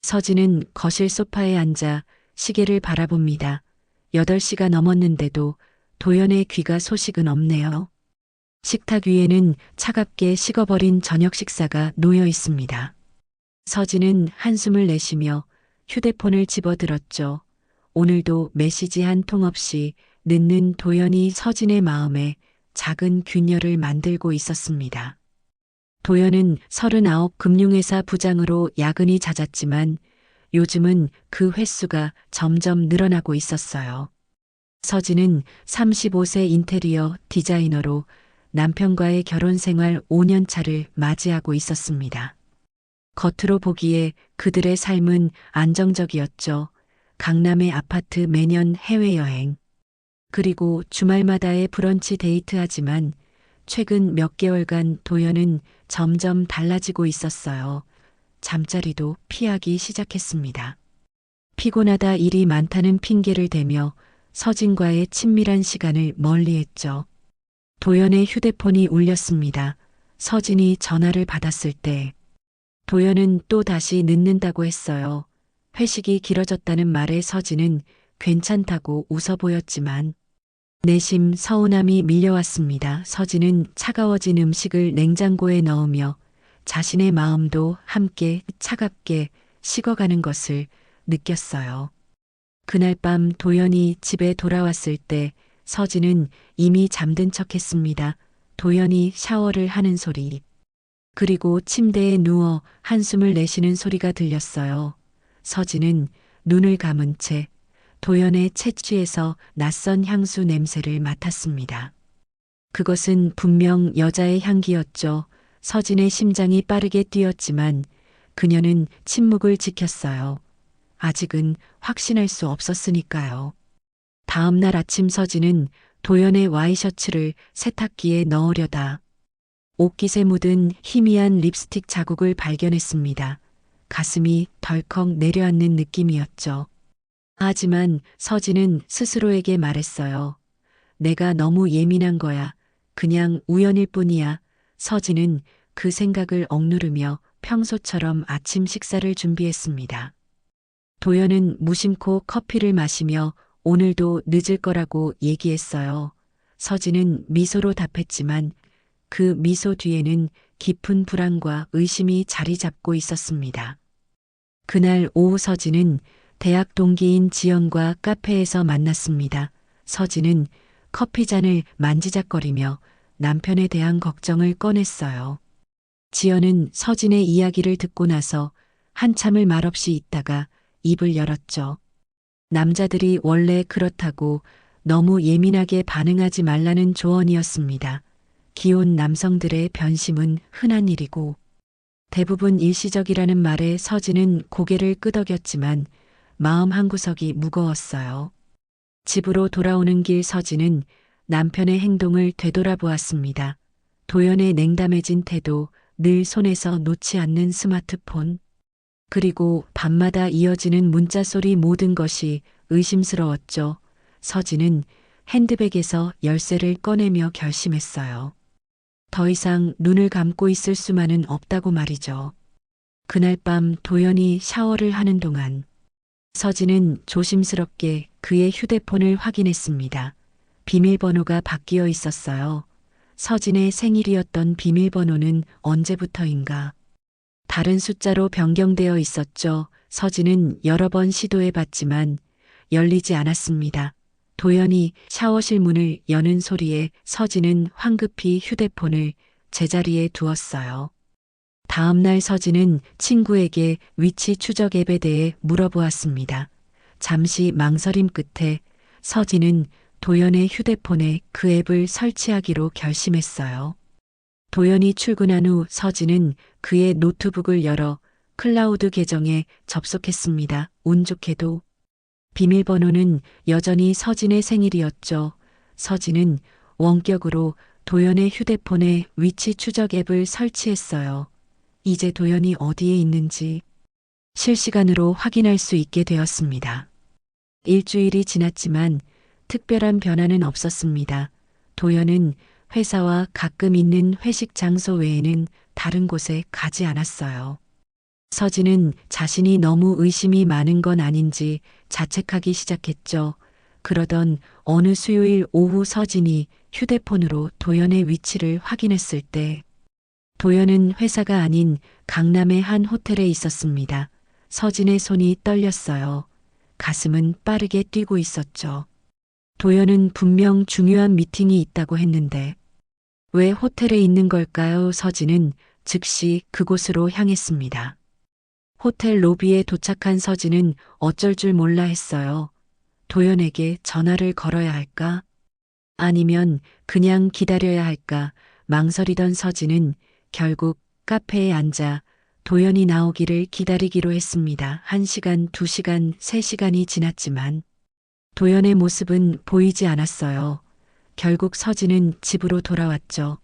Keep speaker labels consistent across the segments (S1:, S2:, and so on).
S1: 서진은 거실 소파에 앉아 시계를 바라봅니다. 8시가 넘었는데도 도연의 귀가 소식은 없네요. 식탁 위에는 차갑게 식어버린 저녁 식사가 놓여 있습니다. 서진은 한숨을 내쉬며 휴대폰을 집어들었죠. 오늘도 메시지 한 통 없이 늦는 도연이 서진의 마음에 작은 균열을 만들고 있었습니다. 도연은 39 금융회사 부장으로 야근이 잦았지만 요즘은 그 횟수가 점점 늘어나고 있었어요. 서진은 35세 인테리어 디자이너로 남편과의 결혼 생활 5년 차를 맞이하고 있었습니다. 겉으로 보기에 그들의 삶은 안정적이었죠. 강남의 아파트 매년 해외여행. 그리고 주말마다의 브런치 데이트하지만 최근 몇 개월간 도연은 점점 달라지고 있었어요. 잠자리도 피하기 시작했습니다. 피곤하다 일이 많다는 핑계를 대며 서진과의 친밀한 시간을 멀리했죠. 도연의 휴대폰이 울렸습니다. 서진이 전화를 받았을 때 도연은 또 다시 늦는다고 했어요. 회식이 길어졌다는 말에 서진은 괜찮다고 웃어 보였지만 내심 서운함이 밀려왔습니다. 서진은 차가워진 음식을 냉장고에 넣으며 자신의 마음도 함께 차갑게 식어가는 것을 느꼈어요. 그날 밤 도연이 집에 돌아왔을 때 서진은 이미 잠든 척했습니다. 도연이 샤워를 하는 소리. 그리고 침대에 누워 한숨을 내쉬는 소리가 들렸어요. 서진은 눈을 감은 채 도연의 채취에서 낯선 향수 냄새를 맡았습니다. 그것은 분명 여자의 향기였죠. 서진의 심장이 빠르게 뛰었지만 그녀는 침묵을 지켰어요. 아직은 확신할 수 없었으니까요. 다음 날 아침 서진은 도연의 와이셔츠를 세탁기에 넣으려다 옷깃에 묻은 희미한 립스틱 자국을 발견했습니다. 가슴이 덜컥 내려앉는 느낌이었죠. 하지만 서진은 스스로에게 말했어요. 내가 너무 예민한 거야. 그냥 우연일 뿐이야. 서진은 그 생각을 억누르며 평소처럼 아침 식사를 준비했습니다. 도연은 무심코 커피를 마시며 오늘도 늦을 거라고 얘기했어요. 서진은 미소로 답했지만 그 미소 뒤에는 깊은 불안과 의심이 자리 잡고 있었습니다. 그날 오후 서진은 대학 동기인 지연과 카페에서 만났습니다. 서진은 커피잔을 만지작거리며 남편에 대한 걱정을 꺼냈어요. 지연은 서진의 이야기를 듣고 나서 한참을 말없이 있다가 입을 열었죠. 남자들이 원래 그렇다고 너무 예민하게 반응하지 말라는 조언이었습니다. 기혼 남성들의 변심은 흔한 일이고 대부분 일시적이라는 말에 서진은 고개를 끄덕였지만 마음 한구석이 무거웠어요. 집으로 돌아오는 길 서진은 남편의 행동을 되돌아보았습니다. 도연의 냉담해진 태도, 늘 손에서 놓지 않는 스마트폰, 그리고 밤마다 이어지는 문자 소리 모든 것이 의심스러웠죠. 서진은 핸드백에서 열쇠를 꺼내며 결심했어요. 더 이상 눈을 감고 있을 수만은 없다고 말이죠. 그날 밤 도연이 샤워를 하는 동안 서진은 조심스럽게 그의 휴대폰을 확인했습니다. 비밀번호가 바뀌어 있었어요. 서진의 생일이었던 비밀번호는 언제부터인가? 다른 숫자로 변경되어 있었죠. 서진은 여러 번 시도해봤지만 열리지 않았습니다. 도연이 샤워실 문을 여는 소리에 서진은 황급히 휴대폰을 제자리에 두었어요. 다음 날 서진은 친구에게 위치 추적 앱에 대해 물어보았습니다. 잠시 망설임 끝에 서진은 도연의 휴대폰에 그 앱을 설치하기로 결심했어요. 도연이 출근한 후 서진은 그의 노트북을 열어 클라우드 계정에 접속했습니다. 운 좋게도 비밀번호는 여전히 서진의 생일이었죠. 서진은 원격으로 도연의 휴대폰에 위치 추적 앱을 설치했어요. 이제 도연이 어디에 있는지 실시간으로 확인할 수 있게 되었습니다. 일주일이 지났지만 특별한 변화는 없었습니다. 도연은 회사와 가끔 있는 회식 장소 외에는 다른 곳에 가지 않았어요. 서진은 자신이 너무 의심이 많은 건 아닌지 자책하기 시작했죠. 그러던 어느 수요일 오후 서진이 휴대폰으로 도연의 위치를 확인했을 때 도연은 회사가 아닌 강남의 한 호텔에 있었습니다. 서진의 손이 떨렸어요. 가슴은 빠르게 뛰고 있었죠. 도연은 분명 중요한 미팅이 있다고 했는데 왜 호텔에 있는 걸까요? 서진은 즉시 그곳으로 향했습니다. 호텔 로비에 도착한 서진은 어쩔 줄 몰라 했어요. 도연에게 전화를 걸어야 할까? 아니면 그냥 기다려야 할까? 망설이던 서진은 결국 카페에 앉아 도연이 나오기를 기다리기로 했습니다. 1시간, 2시간, 3시간이 지났지만 도연의 모습은 보이지 않았어요. 결국 서진은 집으로 돌아왔죠.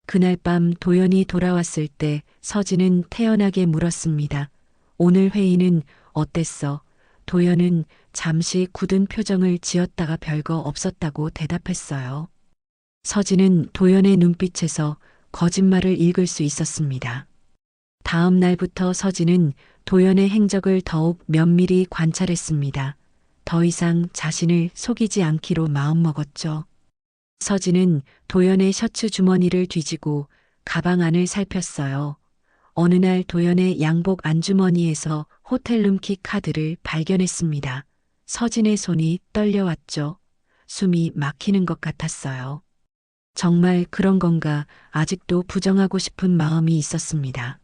S1: 그날 밤 도연이 돌아왔을 때 서진은 태연하게 물었습니다. 오늘 회의는 어땠어? 도연은 잠시 굳은 표정을 지었다가 별거 없었다고 대답했어요. 서진은 도연의 눈빛에서 거짓말을 읽을 수 있었습니다. 다음 날부터 서진은 도연의 행적을 더욱 면밀히 관찰했습니다. 더 이상 자신을 속이지 않기로 마음먹었죠. 서진은 도연의 셔츠 주머니를 뒤지고 가방 안을 살폈어요. 어느 날 도연의 양복 안주머니에서 호텔룸키 카드를 발견했습니다. 서진의 손이 떨려왔죠. 숨이 막히는 것 같았어요. 정말 그런 건가 아직도 부정하고 싶은 마음이 있었습니다.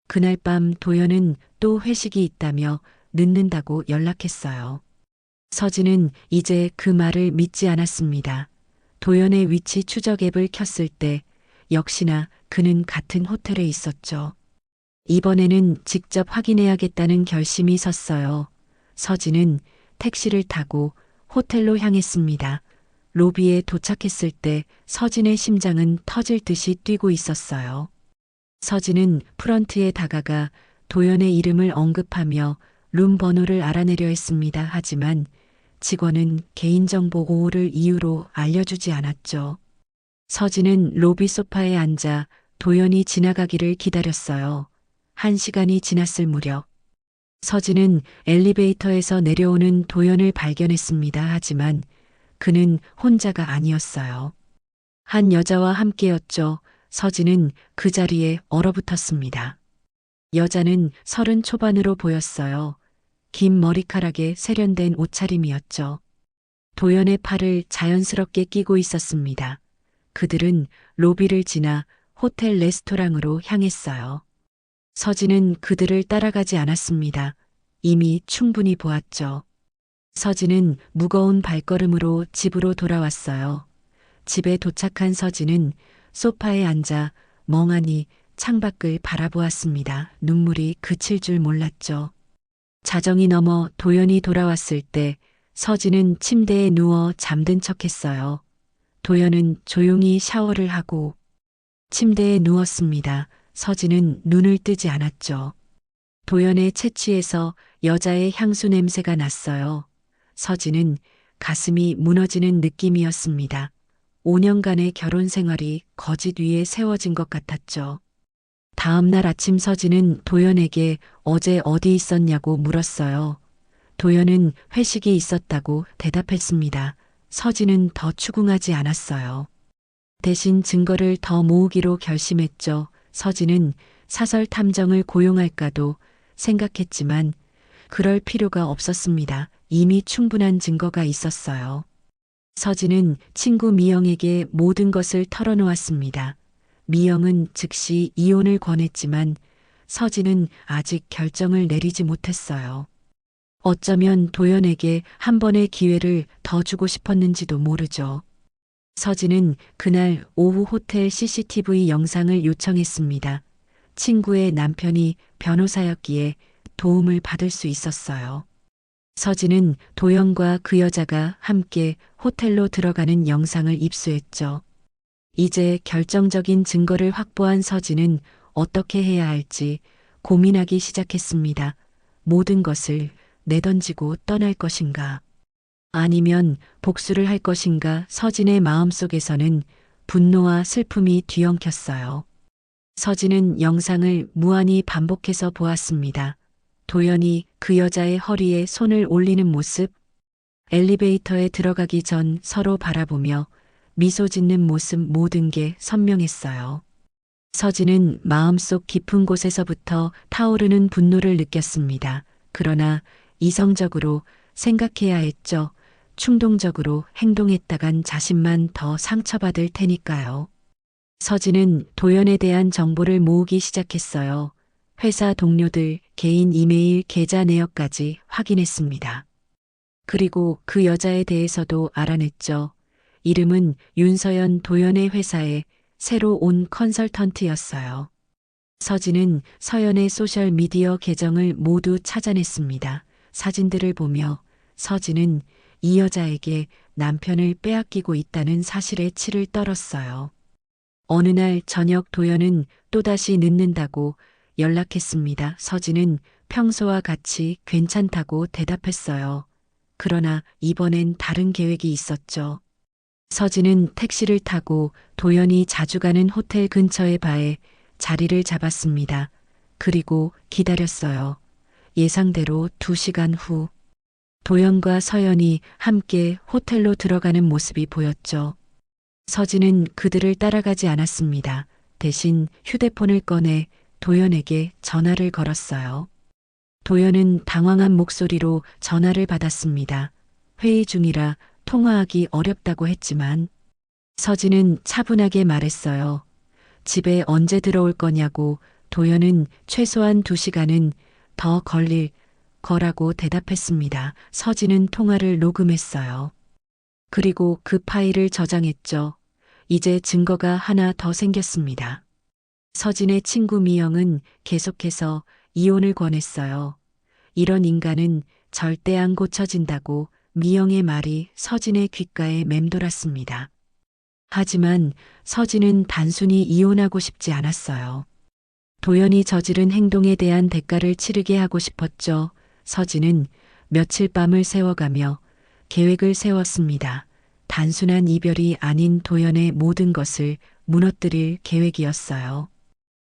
S1: 그날 밤 도연은 또 회식이 있다며 늦는다고 연락했어요. 서진은 이제 그 말을 믿지 않았습니다. 도연의 위치 추적 앱을 켰을 때 역시나 그는 같은 호텔에 있었죠. 이번에는 직접 확인해야겠다는 결심이 섰어요. 서진은 택시를 타고 호텔로 향했습니다. 로비에 도착했을 때 서진의 심장은 터질 듯이 뛰고 있었어요. 서진은 프런트에 다가가 도연의 이름을 언급하며 룸 번호를 알아내려 했습니다. 하지만 직원은 개인정보 보호를 이유로 알려주지 않았죠. 서진은 로비 소파에 앉아 도연이 지나가기를 기다렸어요. 1시간이 지났을 무렵 서진은 엘리베이터에서 내려오는 도연을 발견했습니다. 하지만 그는 혼자가 아니었어요. 한 여자와 함께였죠. 서진은 그 자리에 얼어붙었습니다. 여자는 30 초반으로 보였어요. 긴 머리카락에 세련된 옷차림이었죠. 도연의 팔을 자연스럽게 끼고 있었습니다. 그들은 로비를 지나 호텔 레스토랑으로 향했어요. 서진은 그들을 따라가지 않았습니다. 이미 충분히 보았죠. 서진은 무거운 발걸음으로 집으로 돌아왔어요. 집에 도착한 서진은 소파에 앉아 멍하니 창밖을 바라보았습니다. 눈물이 그칠 줄 몰랐죠. 자정이 넘어 도연이 돌아왔을 때 서진은 침대에 누워 잠든 척했어요. 도연은 조용히 샤워를 하고 침대에 누웠습니다. 서진은 눈을 뜨지 않았죠. 도연의 채취에서 여자의 향수 냄새가 났어요. 서진은 가슴이 무너지는 느낌이었습니다. 5년간의 결혼 생활이 거짓 위에 세워진 것 같았죠. 다음 날 아침 서진은 도연에게 어제 어디 있었냐고 물었어요. 도연은 회식이 있었다고 대답했습니다. 서진은 더 추궁하지 않았어요. 대신 증거를 더 모으기로 결심했죠. 서진은 사설 탐정을 고용할까도 생각했지만 그럴 필요가 없었습니다. 이미 충분한 증거가 있었어요. 서진은 친구 미영에게 모든 것을 털어놓았습니다. 미영은 즉시 이혼을 권했지만 서진은 아직 결정을 내리지 못했어요. 어쩌면 도연에게 한 번의 기회를 더 주고 싶었는지도 모르죠. 서진은 그날 오후 호텔 CCTV 영상을 요청했습니다. 친구의 남편이 변호사였기에 도움을 받을 수 있었어요. 서진은 도연과 그 여자가 함께 호텔로 들어가는 영상을 입수했죠. 이제 결정적인 증거를 확보한 서진은 어떻게 해야 할지 고민하기 시작했습니다. 모든 것을 내던지고 떠날 것인가? 아니면 복수를 할 것인가? 서진의 마음속에서는 분노와 슬픔이 뒤엉켰어요. 서진은 영상을 무한히 반복해서 보았습니다. 도연이 그 여자의 허리에 손을 올리는 모습, 엘리베이터에 들어가기 전 서로 바라보며 미소 짓는 모습 모든 게 선명했어요. 서진은 마음속 깊은 곳에서부터 타오르는 분노를 느꼈습니다. 그러나 이성적으로 생각해야 했죠. 충동적으로 행동했다간 자신만 더 상처받을 테니까요. 서진은 도연에 대한 정보를 모으기 시작했어요. 회사 동료들 개인 이메일 계좌 내역까지 확인했습니다. 그리고 그 여자에 대해서도 알아냈죠. 이름은 윤서연, 도연의 회사에 새로 온 컨설턴트였어요. 서진은 서연의 소셜미디어 계정을 모두 찾아냈습니다. 사진들을 보며 서진은 이 여자에게 남편을 빼앗기고 있다는 사실에 치를 떨었어요. 어느 날 저녁 도연은 또다시 늦는다고 연락했습니다. 서진은 평소와 같이 괜찮다고 대답했어요. 그러나 이번엔 다른 계획이 있었죠. 서진은 택시를 타고 도연이 자주 가는 호텔 근처의 바에 자리를 잡았습니다. 그리고 기다렸어요. 예상대로 2시간 후 도연과 서연이 함께 호텔로 들어가는 모습이 보였죠. 서진은 그들을 따라가지 않았습니다. 대신 휴대폰을 꺼내 도연에게 전화를 걸었어요. 도연은 당황한 목소리로 전화를 받았습니다. 회의 중이라 통화하기 어렵다고 했지만 서진은 차분하게 말했어요. 집에 언제 들어올 거냐고. 도연은 최소한 2시간은 더 걸릴 거라고 대답했습니다. 서진은 통화를 녹음했어요. 그리고 그 파일을 저장했죠. 이제 증거가 하나 더 생겼습니다. 서진의 친구 미영은 계속해서 이혼을 권했어요. 이런 인간은 절대 안 고쳐진다고 미영의 말이 서진의 귓가에 맴돌았습니다. 하지만 서진은 단순히 이혼하고 싶지 않았어요. 도연이 저지른 행동에 대한 대가를 치르게 하고 싶었죠. 서진은 며칠 밤을 새워가며 계획을 세웠습니다. 단순한 이별이 아닌 도연의 모든 것을 무너뜨릴 계획이었어요.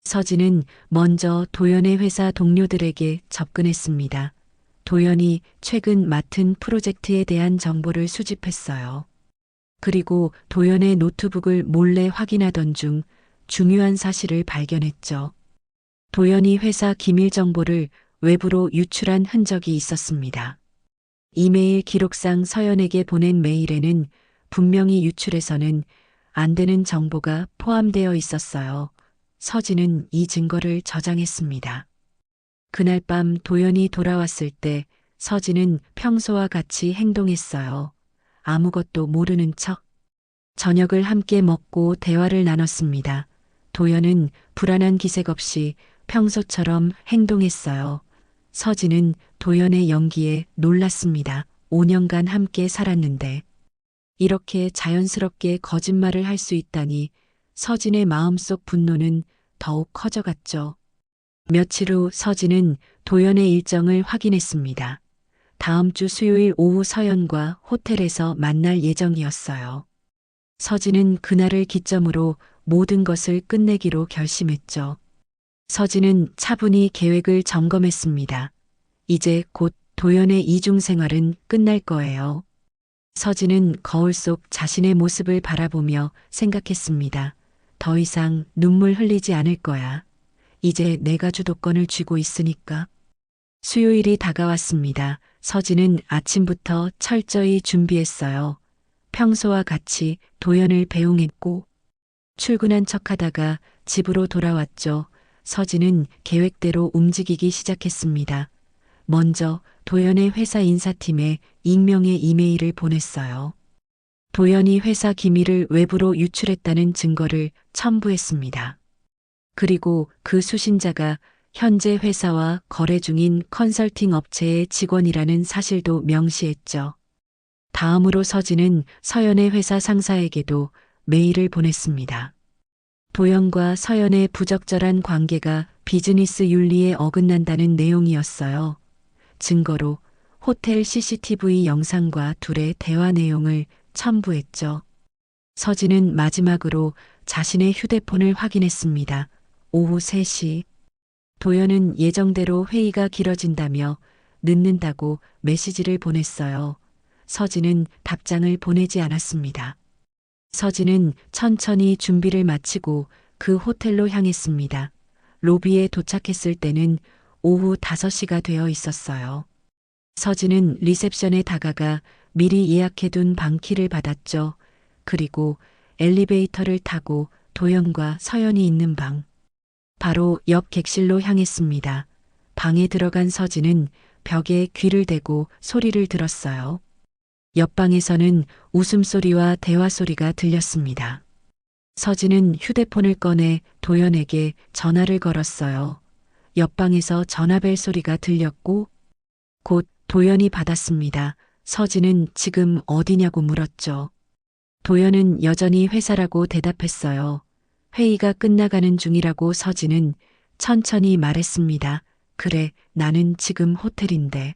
S1: 서진은 먼저 도연의 회사 동료들에게 접근했습니다. 도연이 최근 맡은 프로젝트에 대한 정보를 수집했어요. 그리고 도연의 노트북을 몰래 확인하던 중 중요한 사실을 발견했죠. 도연이 회사 기밀 정보를 외부로 유출한 흔적이 있었습니다. 이메일 기록상 서연에게 보낸 메일에는 분명히 유출해서는 안 되는 정보가 포함되어 있었어요. 서진은 이 증거를 저장했습니다. 그날 밤 도연이 돌아왔을 때 서진은 평소와 같이 행동했어요. 아무것도 모르는 척. 저녁을 함께 먹고 대화를 나눴습니다. 도연은 불안한 기색 없이 평소처럼 행동했어요. 서진은 도연의 연기에 놀랐습니다. 5년간 함께 살았는데 이렇게 자연스럽게 거짓말을 할 수 있다니 서진의 마음속 분노는 더욱 커져갔죠. 며칠 후 서진은 도연의 일정을 확인했습니다. 다음 주 수요일 오후 서연과 호텔에서 만날 예정이었어요. 서진은 그날을 기점으로 모든 것을 끝내기로 결심했죠. 서진은 차분히 계획을 점검했습니다. 이제 곧 도연의 이중 생활은 끝날 거예요. 서진은 거울 속 자신의 모습을 바라보며 생각했습니다. 더 이상 눈물 흘리지 않을 거야. 이제 내가 주도권을 쥐고 있으니까. 수요일이 다가왔습니다. 서진은 아침부터 철저히 준비했어요. 평소와 같이 도연을 배웅했고 출근한 척하다가 집으로 돌아왔죠. 서진은 계획대로 움직이기 시작했습니다. 먼저 도연의 회사 인사팀에 익명의 이메일을 보냈어요. 도연이 회사 기밀을 외부로 유출했다는 증거를 첨부했습니다. 그리고 그 수신자가 현재 회사와 거래 중인 컨설팅 업체의 직원이라는 사실도 명시했죠. 다음으로 서진은 서연의 회사 상사에게도 메일을 보냈습니다. 도연과 서연의 부적절한 관계가 비즈니스 윤리에 어긋난다는 내용이었어요. 증거로 호텔 CCTV 영상과 둘의 대화 내용을 첨부했죠. 서진은 마지막으로 자신의 휴대폰을 확인했습니다. 오후 3시. 도연은 예정대로 회의가 길어진다며 늦는다고 메시지를 보냈어요. 서진은 답장을 보내지 않았습니다. 서진은 천천히 준비를 마치고 그 호텔로 향했습니다. 로비에 도착했을 때는 오후 5시가 되어 있었어요. 서진은 리셉션에 다가가 미리 예약해둔 방키를 받았죠. 그리고 엘리베이터를 타고 도연과 서연이 있는 방, 바로 옆 객실로 향했습니다. 방에 들어간 서진은 벽에 귀를 대고 소리를 들었어요. 옆방에서는 웃음소리와 대화소리가 들렸습니다. 서진은 휴대폰을 꺼내 도연에게 전화를 걸었어요. 옆방에서 전화벨 소리가 들렸고 곧 도연이 받았습니다. 서진은 지금 어디냐고 물었죠. 도연은 여전히 회사라고 대답했어요. 회의가 끝나가는 중이라고 서진은 천천히 말했습니다. 그래, 나는 지금 호텔인데.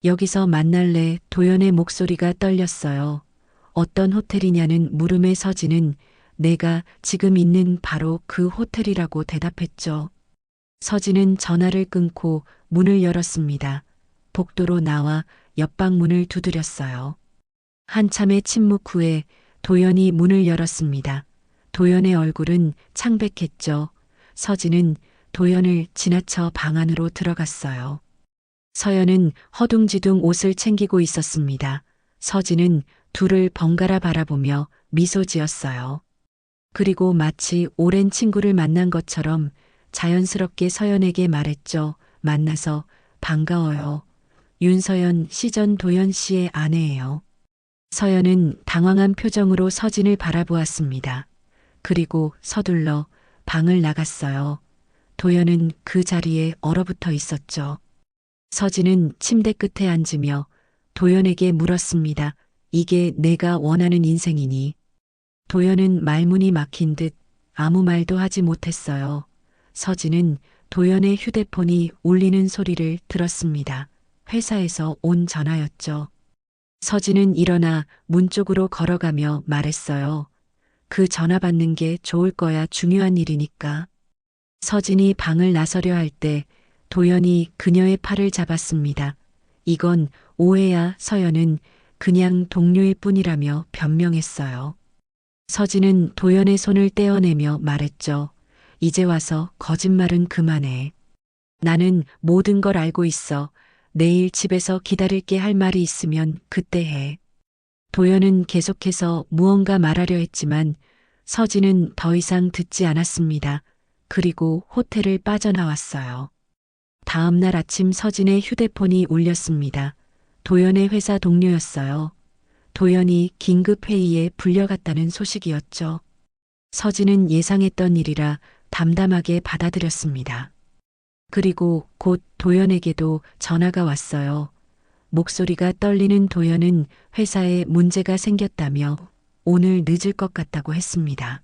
S1: 여기서 만날래? 도연의 목소리가 떨렸어요. 어떤 호텔이냐는 물음에 서진은 내가 지금 있는 바로 그 호텔이라고 대답했죠. 서진은 전화를 끊고 문을 열었습니다. 복도로 나와 옆방 문을 두드렸어요. 한참의 침묵 후에 도연이 문을 열었습니다. 도연의 얼굴은 창백했죠. 서진은 도연을 지나쳐 방 안으로 들어갔어요. 서연은 허둥지둥 옷을 챙기고 있었습니다. 서진은 둘을 번갈아 바라보며 미소 지었어요. 그리고 마치 오랜 친구를 만난 것처럼 자연스럽게 서연에게 말했죠. 만나서 반가워요. 윤서연 시전 도연 씨의 아내예요. 서연은 당황한 표정으로 서진을 바라보았습니다. 그리고 서둘러 방을 나갔어요. 도연은 그 자리에 얼어붙어 있었죠. 서진은 침대 끝에 앉으며 도연에게 물었습니다. 이게 내가 원하는 인생이니? 도연은 말문이 막힌 듯 아무 말도 하지 못했어요. 서진은 도연의 휴대폰이 울리는 소리를 들었습니다. 회사에서 온 전화였죠. 서진은 일어나 문 쪽으로 걸어가며 말했어요. 그 전화 받는 게 좋을 거야. 중요한 일이니까. 서진이 방을 나서려 할 때 도연이 그녀의 팔을 잡았습니다. 이건 오해야. 서연은 그냥 동료일 뿐이라며 변명했어요. 서진은 도연의 손을 떼어내며 말했죠. 이제 와서 거짓말은 그만해. 나는 모든 걸 알고 있어. 내일 집에서 기다릴게. 할 말이 있으면 그때 해. 도연은 계속해서 무언가 말하려 했지만 서진은 더 이상 듣지 않았습니다. 그리고 호텔을 빠져나왔어요. 다음 날 아침 서진의 휴대폰이 울렸습니다. 도연의 회사 동료였어요. 도연이 긴급 회의에 불려갔다는 소식이었죠. 서진은 예상했던 일이라 담담하게 받아들였습니다. 그리고 곧 도연에게도 전화가 왔어요. 목소리가 떨리는 도연은 회사에 문제가 생겼다며 오늘 늦을 것 같다고 했습니다.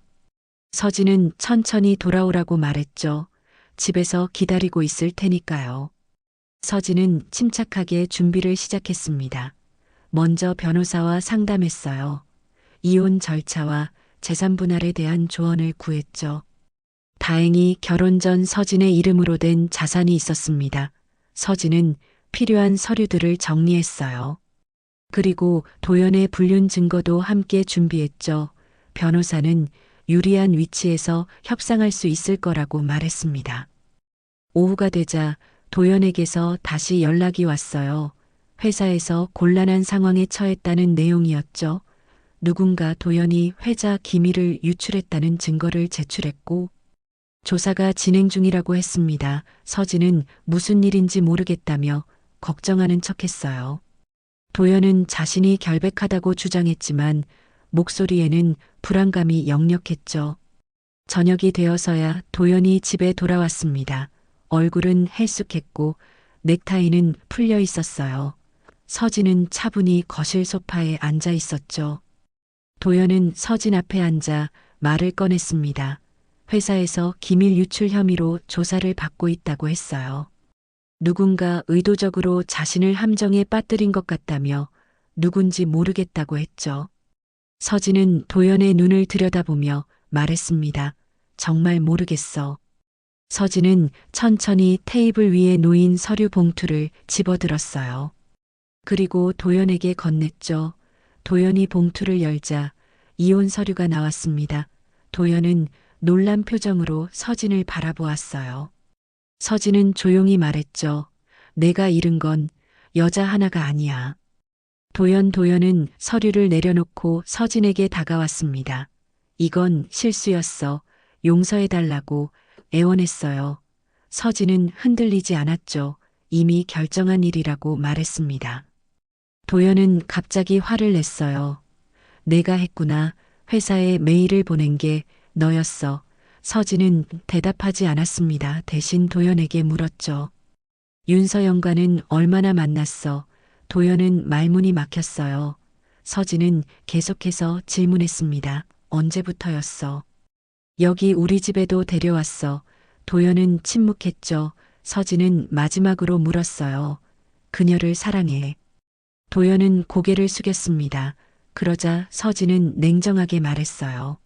S1: 서진은 천천히 돌아오라고 말했죠. 집에서 기다리고 있을 테니까요. 서진은 침착하게 준비를 시작했습니다. 먼저 변호사와 상담했어요. 이혼 절차와 재산 분할에 대한 조언을 구했죠. 다행히 결혼 전 서진의 이름으로 된 자산이 있었습니다. 서진은 필요한 서류들을 정리했어요. 그리고 도연의 불륜 증거도 함께 준비했죠. 변호사는 유리한 위치에서 협상할 수 있을 거라고 말했습니다. 오후가 되자 도연에게서 다시 연락이 왔어요. 회사에서 곤란한 상황에 처했다는 내용이었죠. 누군가 도연이 회사 기밀을 유출했다는 증거를 제출했고 조사가 진행 중이라고 했습니다. 서진은 무슨 일인지 모르겠다며 걱정하는 척했어요. 도연은 자신이 결백하다고 주장했지만 목소리에는 불안감이 역력했죠. 저녁이 되어서야 도연이 집에 돌아왔습니다. 얼굴은 헬쑥했고 넥타이는 풀려 있었어요. 서진은 차분히 거실 소파에 앉아 있었죠. 도연은 서진 앞에 앉아 말을 꺼냈습니다. 회사에서 기밀 유출 혐의로 조사를 받고 있다고 했어요. 누군가 의도적으로 자신을 함정에 빠뜨린 것 같다며 누군지 모르겠다고 했죠. 서진은 도연의 눈을 들여다보며 말했습니다. 정말 모르겠어. 서진은 천천히 테이블 위에 놓인 서류 봉투를 집어들었어요. 그리고 도연에게 건넸죠. 도연이 봉투를 열자 이혼 서류가 나왔습니다. 도연은 놀란 표정으로 서진을 바라보았어요. 서진은 조용히 말했죠. 내가 잃은 건 여자 하나가 아니야. 도연은 서류를 내려놓고 서진에게 다가왔습니다. 이건 실수였어. 용서해달라고 애원했어요. 서진은 흔들리지 않았죠. 이미 결정한 일이라고 말했습니다. 도연은 갑자기 화를 냈어요. 내가 했구나. 회사에 메일을 보낸 게 너였어. 서진은 대답하지 않았습니다. 대신 도연에게 물었죠. 윤서영과는 얼마나 만났어? 도연은 말문이 막혔어요. 서진은 계속해서 질문했습니다. 언제부터였어? 여기 우리 집에도 데려왔어. 도연은 침묵했죠. 서진은 마지막으로 물었어요. 그녀를 사랑해. 도연은 고개를 숙였습니다. 그러자 서진은 냉정하게 말했어요.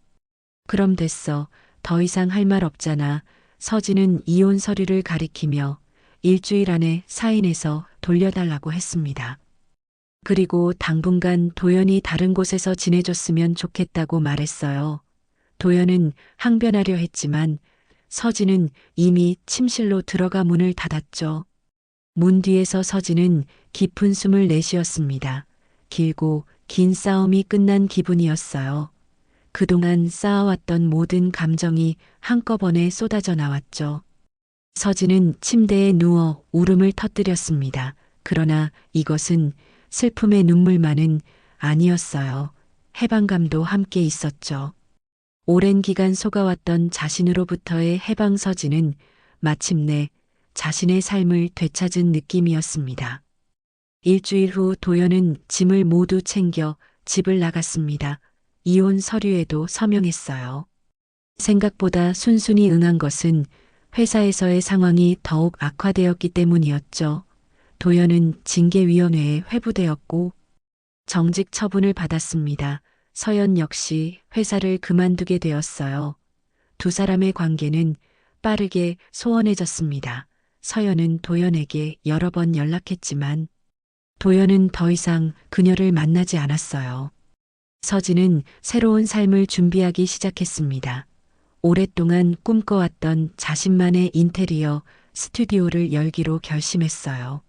S1: 그럼 됐어. 더 이상 할 말 없잖아. 서진은 이혼 서류를 가리키며 일주일 안에 사인해서 돌려달라고 했습니다. 그리고 당분간 도연이 다른 곳에서 지내줬으면 좋겠다고 말했어요. 도연은 항변하려 했지만 서진은 이미 침실로 들어가 문을 닫았죠. 문 뒤에서 서진은 깊은 숨을 내쉬었습니다. 길고 긴 싸움이 끝난 기분이었어요. 그동안 쌓아왔던 모든 감정이 한꺼번에 쏟아져 나왔죠. 서진은 침대에 누워 울음을 터뜨렸습니다. 그러나 이것은 슬픔의 눈물만은 아니었어요. 해방감도 함께 있었죠. 오랜 기간 속아왔던 자신으로부터의 해방. 서진은 마침내 자신의 삶을 되찾은 느낌이었습니다. 일주일 후 도연은 짐을 모두 챙겨 집을 나갔습니다. 이혼 서류에도 서명했어요. 생각보다 순순히 응한 것은 회사에서의 상황이 더욱 악화되었기 때문이었죠. 도연은 징계위원회에 회부되었고 정직 처분을 받았습니다. 서연 역시 회사를 그만두게 되었어요. 두 사람의 관계는 빠르게 소원해졌습니다. 서연은 도연에게 여러 번 연락했지만 도연은 더 이상 그녀를 만나지 않았어요. 서진은 새로운 삶을 준비하기 시작했습니다. 오랫동안 꿈꿔왔던 자신만의 인테리어 스튜디오를 열기로 결심했어요.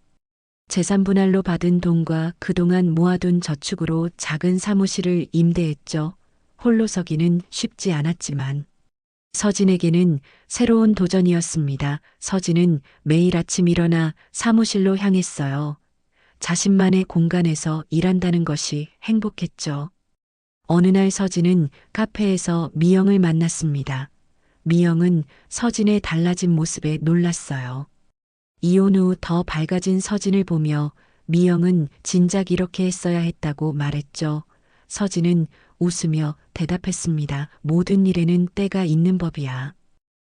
S1: 재산 분할로 받은 돈과 그동안 모아둔 저축으로 작은 사무실을 임대했죠. 홀로 서기는 쉽지 않았지만 서진에게는 새로운 도전이었습니다. 서진은 매일 아침 일어나 사무실로 향했어요. 자신만의 공간에서 일한다는 것이 행복했죠. 어느 날 서진은 카페에서 미영을 만났습니다. 미영은 서진의 달라진 모습에 놀랐어요. 이혼 후 더 밝아진 서진을 보며 미영은 진작 이렇게 했어야 했다고 말했죠. 서진은 웃으며 대답했습니다. 모든 일에는 때가 있는 법이야.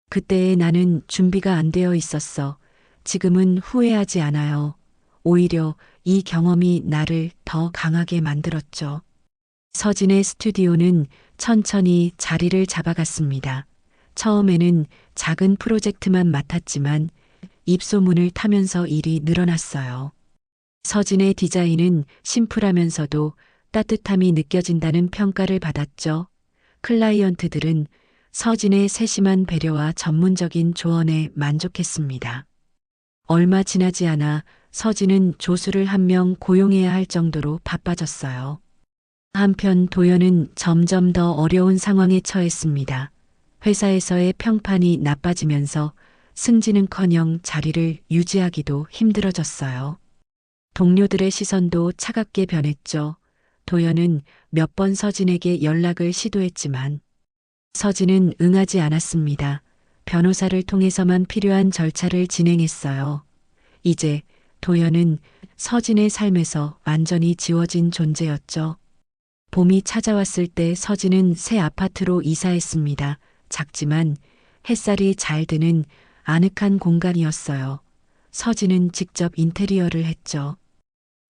S1: 그때의 나는 준비가 안 되어 있었어. 지금은 후회하지 않아요. 오히려 이 경험이 나를 더 강하게 만들었죠. 서진의 스튜디오는 천천히 자리를 잡아갔습니다. 처음에는 작은 프로젝트만 맡았지만 입소문을 타면서 일이 늘어났어요. 서진의 디자인은 심플하면서도 따뜻함이 느껴진다는 평가를 받았죠. 클라이언트들은 서진의 세심한 배려와 전문적인 조언에 만족했습니다. 얼마 지나지 않아 서진은 조수를 한 명 고용해야 할 정도로 바빠졌어요. 한편 도연은 점점 더 어려운 상황에 처했습니다. 회사에서의 평판이 나빠지면서 승진은커녕 자리를 유지하기도 힘들어졌어요. 동료들의 시선도 차갑게 변했죠. 도연은 몇 번 서진에게 연락을 시도했지만 서진은 응하지 않았습니다. 변호사를 통해서만 필요한 절차를 진행했어요. 이제 도연은 서진의 삶에서 완전히 지워진 존재였죠. 봄이 찾아왔을 때 서진은 새 아파트로 이사했습니다. 작지만 햇살이 잘 드는 아늑한 공간이었어요. 서진은 직접 인테리어를 했죠.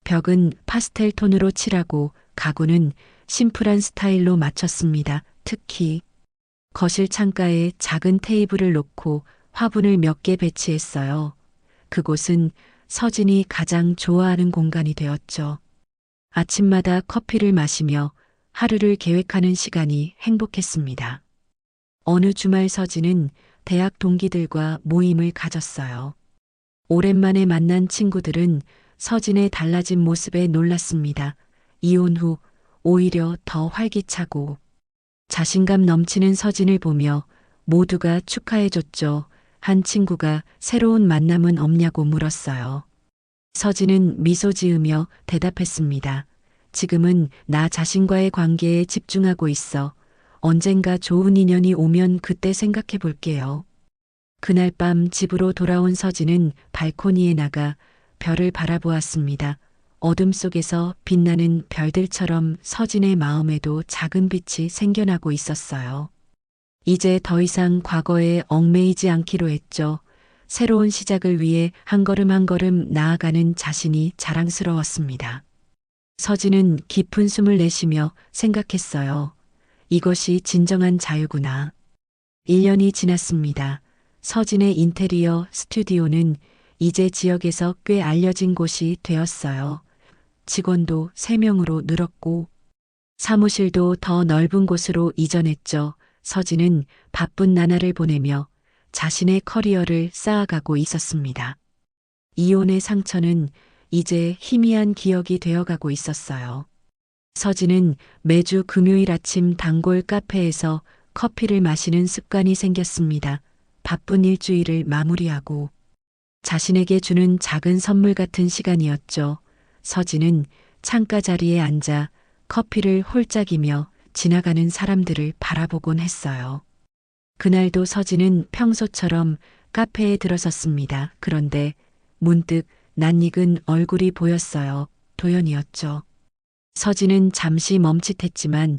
S1: 벽은 파스텔 톤으로 칠하고 가구는 심플한 스타일로 맞췄습니다. 특히 거실 창가에 작은 테이블을 놓고 화분을 몇 개 배치했어요. 그곳은 서진이 가장 좋아하는 공간이 되었죠. 아침마다 커피를 마시며 하루를 계획하는 시간이 행복했습니다. 어느 주말 서진은 대학 동기들과 모임을 가졌어요. 오랜만에 만난 친구들은 서진의 달라진 모습에 놀랐습니다. 이혼 후 오히려 더 활기차고 자신감 넘치는 서진을 보며 모두가 축하해줬죠. 한 친구가 새로운 만남은 없냐고 물었어요. 서진은 미소 지으며 대답했습니다. 지금은 나 자신과의 관계에 집중하고 있어. 언젠가 좋은 인연이 오면 그때 생각해 볼게요. 그날 밤 집으로 돌아온 서진은 발코니에 나가 별을 바라보았습니다. 어둠 속에서 빛나는 별들처럼 서진의 마음에도 작은 빛이 생겨나고 있었어요. 이제 더 이상 과거에 얽매이지 않기로 했죠. 새로운 시작을 위해 한 걸음 한 걸음 나아가는 자신이 자랑스러웠습니다. 서진은 깊은 숨을 내쉬며 생각했어요. 이것이 진정한 자유구나. 1년이 지났습니다. 서진의 인테리어 스튜디오는 이제 지역에서 꽤 알려진 곳이 되었어요. 직원도 3명으로 늘었고 사무실도 더 넓은 곳으로 이전했죠. 서진은 바쁜 나날을 보내며 자신의 커리어를 쌓아가고 있었습니다. 이혼의 상처는 이제 희미한 기억이 되어가고 있었어요. 서진은 매주 금요일 아침 단골 카페에서 커피를 마시는 습관이 생겼습니다. 바쁜 일주일을 마무리하고 자신에게 주는 작은 선물 같은 시간이었죠. 서진은 창가 자리에 앉아 커피를 홀짝이며 지나가는 사람들을 바라보곤 했어요. 그날도 서진은 평소처럼 카페에 들어섰습니다. 그런데 문득 낯익은 얼굴이 보였어요. 도연이었죠. 서진은 잠시 멈칫했지만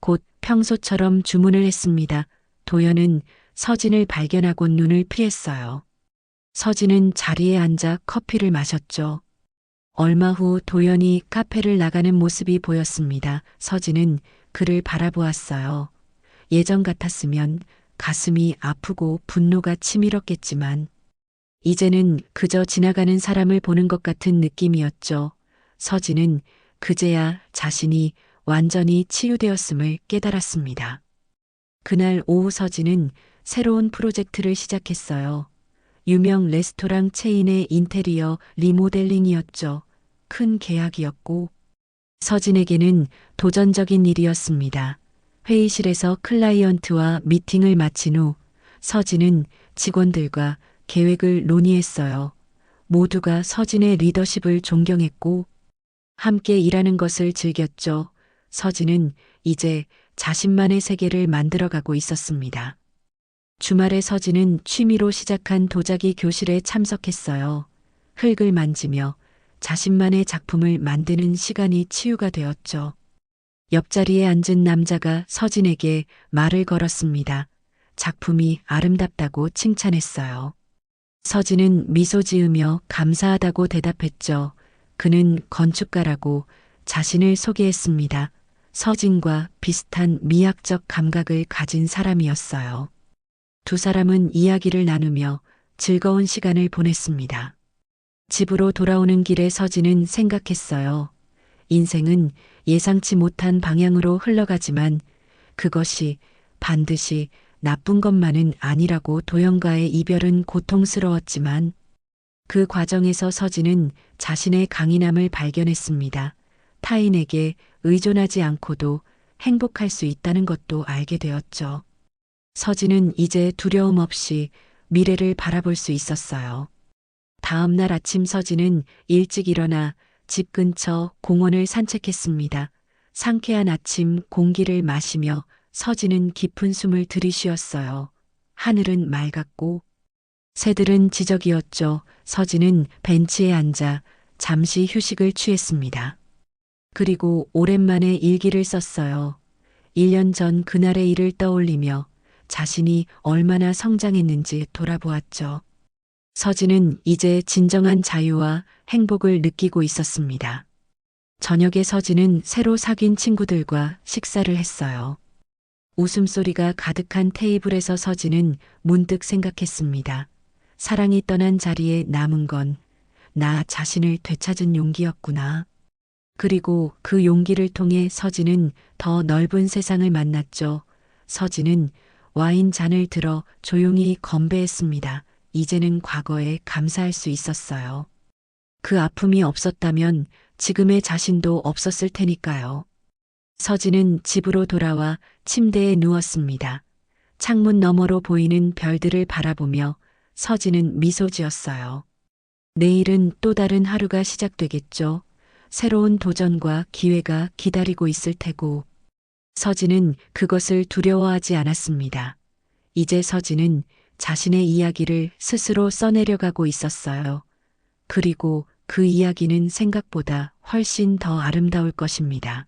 S1: 곧 평소처럼 주문을 했습니다. 도연은 서진을 발견하고 눈을 피했어요. 서진은 자리에 앉아 커피를 마셨죠. 얼마 후 도연이 카페를 나가는 모습이 보였습니다. 서진은 그를 바라보았어요. 예전 같았으면 가슴이 아프고 분노가 치밀었겠지만 이제는 그저 지나가는 사람을 보는 것 같은 느낌이었죠. 서진은 그제야 자신이 완전히 치유되었음을 깨달았습니다. 그날 오후 서진은 새로운 프로젝트를 시작했어요. 유명 레스토랑 체인의 인테리어 리모델링이었죠. 큰 계약이었고 서진에게는 도전적인 일이었습니다. 회의실에서 클라이언트와 미팅을 마친 후 서진은 직원들과 계획을 논의했어요. 모두가 서진의 리더십을 존경했고 함께 일하는 것을 즐겼죠. 서진은 이제 자신만의 세계를 만들어가고 있었습니다. 주말에 서진은 취미로 시작한 도자기 교실에 참석했어요. 흙을 만지며 자신만의 작품을 만드는 시간이 치유가 되었죠. 옆자리에 앉은 남자가 서진에게 말을 걸었습니다. 작품이 아름답다고 칭찬했어요. 서진은 미소 지으며 감사하다고 대답했죠. 그는 건축가라고 자신을 소개했습니다. 서진과 비슷한 미학적 감각을 가진 사람이었어요. 두 사람은 이야기를 나누며 즐거운 시간을 보냈습니다. 집으로 돌아오는 길에 서진은 생각했어요. 인생은 예상치 못한 방향으로 흘러가지만 그것이 반드시 나쁜 것만은 아니라고. 도연과의 이별은 고통스러웠지만 그 과정에서 서진은 자신의 강인함을 발견했습니다. 타인에게 의존하지 않고도 행복할 수 있다는 것도 알게 되었죠. 서진은 이제 두려움 없이 미래를 바라볼 수 있었어요. 다음 날 아침 서진은 일찍 일어나 집 근처 공원을 산책했습니다. 상쾌한 아침 공기를 마시며 서진은 깊은 숨을 들이쉬었어요. 하늘은 맑았고 새들은 지저귀였죠. 서진은 벤치에 앉아 잠시 휴식을 취했습니다. 그리고 오랜만에 일기를 썼어요. 1년 전 그날의 일을 떠올리며 자신이 얼마나 성장했는지 돌아보았죠. 서진은 이제 진정한 자유와 행복을 느끼고 있었습니다. 저녁에 서진은 새로 사귄 친구들과 식사를 했어요. 웃음소리가 가득한 테이블에서 서진은 문득 생각했습니다. 사랑이 떠난 자리에 남은 건 나 자신을 되찾은 용기였구나. 그리고 그 용기를 통해 서진은 더 넓은 세상을 만났죠. 서진은 와인 잔을 들어 조용히 건배했습니다. 이제는 과거에 감사할 수 있었어요. 그 아픔이 없었다면 지금의 자신도 없었을 테니까요. 서진은 집으로 돌아와 침대에 누웠습니다. 창문 너머로 보이는 별들을 바라보며 서진은 미소 지었어요. 내일은 또 다른 하루가 시작되겠죠. 새로운 도전과 기회가 기다리고 있을 테고. 서진은 그것을 두려워하지 않았습니다. 이제 서진은 자신의 이야기를 스스로 써내려가고 있었어요. 그리고 그 이야기는 생각보다 훨씬 더 아름다울 것입니다.